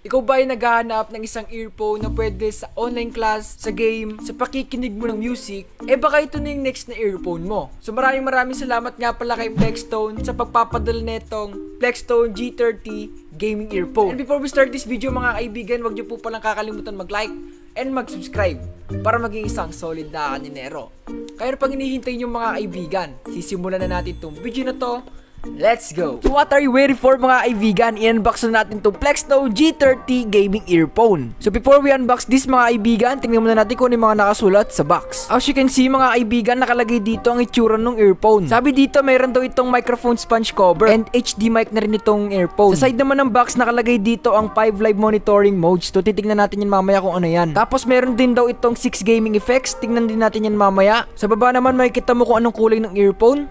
Ikaw ba ay naghahanap ng isang earphone na pwede sa online class, sa game, sa pakikinig mo ng music? Baka ito na yung next na earphone mo. So maraming salamat nga pala kay Plextone sa pagpapadala netong Plextone G30 gaming earphone. And before we start this video mga kaibigan, wag niyo po palang kakalimutan mag-like and mag-subscribe para maging isang solid na kaninero. Kaya pang hinihintay niyo mga kaibigan, sisimulan na natin itong video na to. Let's go! So what are you waiting for mga kaibigan? I-unbox na natin itong Plextone G30 gaming earphone. So before we unbox this mga kaibigan, tingnan muna natin kung ano yung mga nakasulat sa box. As you can see mga kaibigan, nakalagay dito ang itsura ng earphone. Sabi dito mayroon daw itong microphone sponge cover and HD mic na rin itong earphone. Sa side naman ng box nakalagay dito ang 5 live monitoring modes. So titignan natin yan mamaya kung ano yan. Tapos meron din daw itong 6 gaming effects. Tingnan din natin yan mamaya. Sa baba naman makikita mo kung anong kulay ng earphone.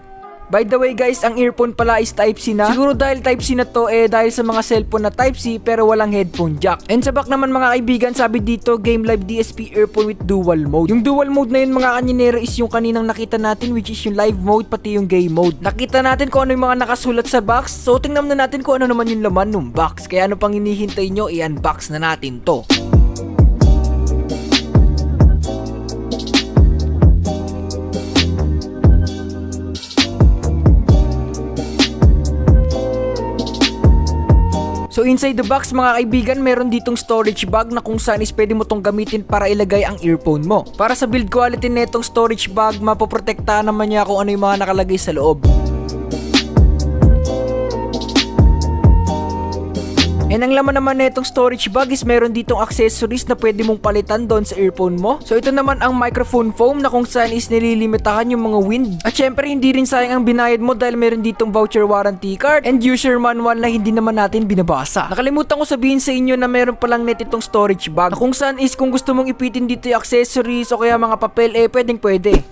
By the way guys, ang earphone pala is Type-C na. Siguro dahil Type-C na to dahil sa mga cellphone na Type-C pero walang headphone jack. And sa back naman mga kaibigan, sabi dito Game Live DSP earphone with dual mode. Yung dual mode na yun mga kaninero is yung kaninang nakita natin, which is yung live mode pati yung game mode. Nakita natin kung ano yung mga nakasulat sa box. So tingnan na natin kung ano naman yung laman ng box. Kaya ano pang hinihintay nyo, i-unbox na natin to. So inside the box mga kaibigan, meron ditong storage bag na kung saan is pwede mo tong gamitin para ilagay ang earphone mo. Para sa build quality netong storage bag, mapoprotektahan naman niya kung ano yung mga nakalagay sa loob. And ang laman naman na itong storage bag is meron ditong accessories na pwede mong palitan doon sa earphone mo. So ito naman ang microphone foam na kung saan is nililimitahan yung mga wind. At syempre hindi rin sayang ang binayad mo dahil meron ditong voucher warranty card and user manual na hindi naman natin binabasa. Nakalimutan ko sabihin sa inyo na meron palang net itong storage bag na kung saan is kung gusto mong ipitin dito yung accessories o kaya mga papel pwede.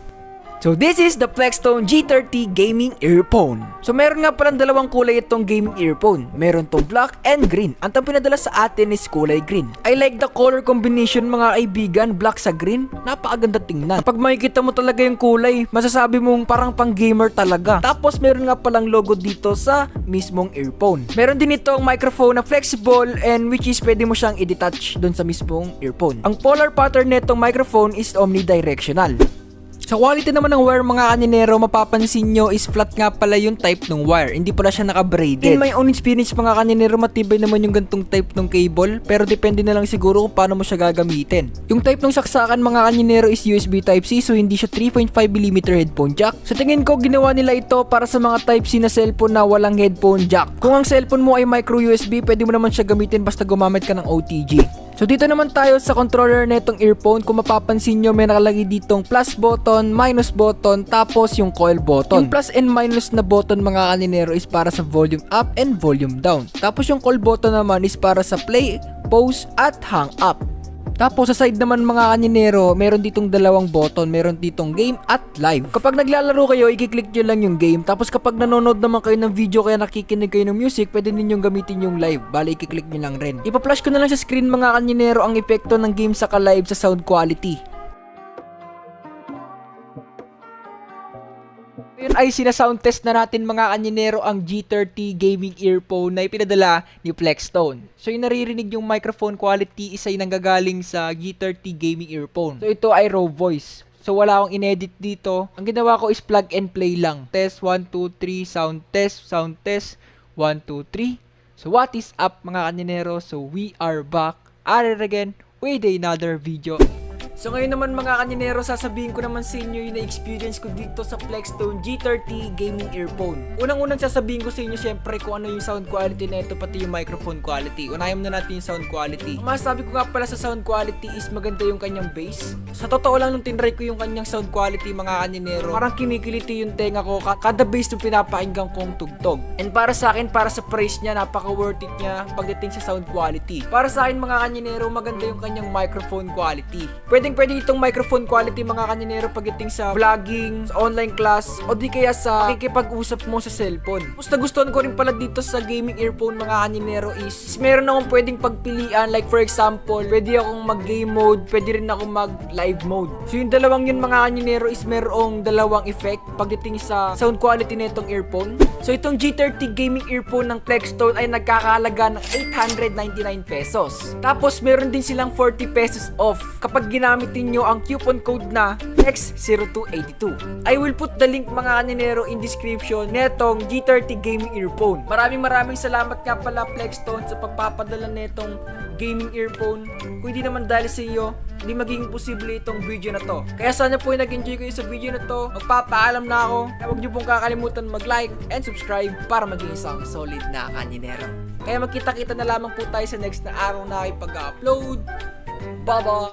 So this is the Plextone G30 gaming earphone. So meron nga palang dalawang kulay itong gaming earphone. Meron tong black and green. Ang pinadala sa atin is kulay green. I like the color combination mga kaibigan, black sa green. Napakaganda tingnan. Kapag makikita mo talaga yung kulay, masasabi mong parang pang gamer talaga. Tapos meron nga palang logo dito sa mismong earphone. Meron din itong microphone na flexible and which is pwede mo siyang i-detach dun sa mismong earphone. Ang polar pattern nitong microphone is omnidirectional. Sa quality naman ng wire mga kaninero, mapapansin nyo is flat nga pala yung type ng wire. Hindi pala siya naka-braided. In my own experience mga kaninero, matibay naman yung gantong type ng cable. Pero depende na lang siguro kung paano mo siya gagamitin. Yung type ng saksakan mga kaninero is USB Type-C. So hindi siya 3.5mm headphone jack. Sa tingin ko ginawa nila ito para sa mga Type-C na cellphone na walang headphone jack. Kung ang cellphone mo ay micro USB, pwede mo naman siya gamitin basta gumamit ka ng OTG. So dito naman tayo sa controller netong earphone. Kung mapapansin nyo, may nakalagay ditong plus button, minus button, tapos yung coil button. Yung plus and minus na button mga kaninero is para sa volume up and volume down. Tapos yung coil button naman is para sa play, pause, at hang up. Tapos sa side naman mga kaninero, meron ditong dalawang button, meron ditong game at live. Kapag naglalaro kayo, i-click nyo lang yung game. Tapos kapag nanonood naman kayo ng video kaya nakikinig kayo ng music, pwede ninyong gamitin yung live. Bali, i-click nyo lang rin. Ipa-flash ko na lang sa screen mga kaninero ang epekto ng game sa ka-live sa sound quality. Ngayon ay sinasound test na natin mga kaninero ang G30 gaming earphone na ipinadala ni Plextone. So yung naririnig yung microphone quality isa ay nanggagaling sa G30 gaming earphone. So ito ay raw voice. So wala akong inedit dito. Ang ginawa ko is plug and play lang. Test 1, 2, 3, sound test 1, 2, 3. So what is up mga kaninero? So we are back at it again with another video. So ngayon naman mga kaninero, sasabihin ko naman sa inyo yung na-experience ko dito sa Plextone G30 gaming earphone. Unang-unang sasabihin ko sa inyo syempre kung ano yung sound quality na ito pati yung microphone quality. Unahin muna natin yung sound quality. Ang masasabi ko nga pala sa sound quality is maganda yung kanyang bass. Sa totoo lang nung tinry ko yung kanyang sound quality mga kaninero, parang kinikiliti yung tenga ko kada bass nung pinapakinggan kong tugtog. And para sa akin, para sa price niya, napaka worth it niya pagdating sa sound quality. Para sa akin mga kaninero, maganda yung kanyang microphone quality. Pwedeng pwedeng itong microphone quality mga kaninero pagdating sa vlogging, sa online class, o di kaya sa pakikipag-usap mo sa cellphone. Mas nagustuhan ko rin pala dito sa gaming earphone mga kaninero is meron akong pwedeng pagpilian, like for example, pwede akong mag-game mode, pwede rin akong mag-live mode. So yung dalawang yun mga kaninero is merong dalawang effect pagdating sa sound quality nitong earphone. So itong G30 gaming earphone ng Plextone ay nagkakahalaga ng 899 pesos. Tapos meron din silang 40 pesos off kapag ginamit niyo ang coupon code na X0282. I will put the link mga kaninero in description netong G30 gaming earphone. Maraming salamat nga pala Plextone sa pagpapadala netong gaming earphone. Kung hindi naman dahil sa iyo, hindi magiging posible itong video na to. Kaya sana po nag-enjoy kayo sa video na to. Magpapaalam na ako. Kaya huwag niyo pong kakalimutan mag-like and subscribe para maging isang solid na kaninero. Kaya magkita-kita na lamang po tayo sa next na araw na pag-upload. Bye-bye!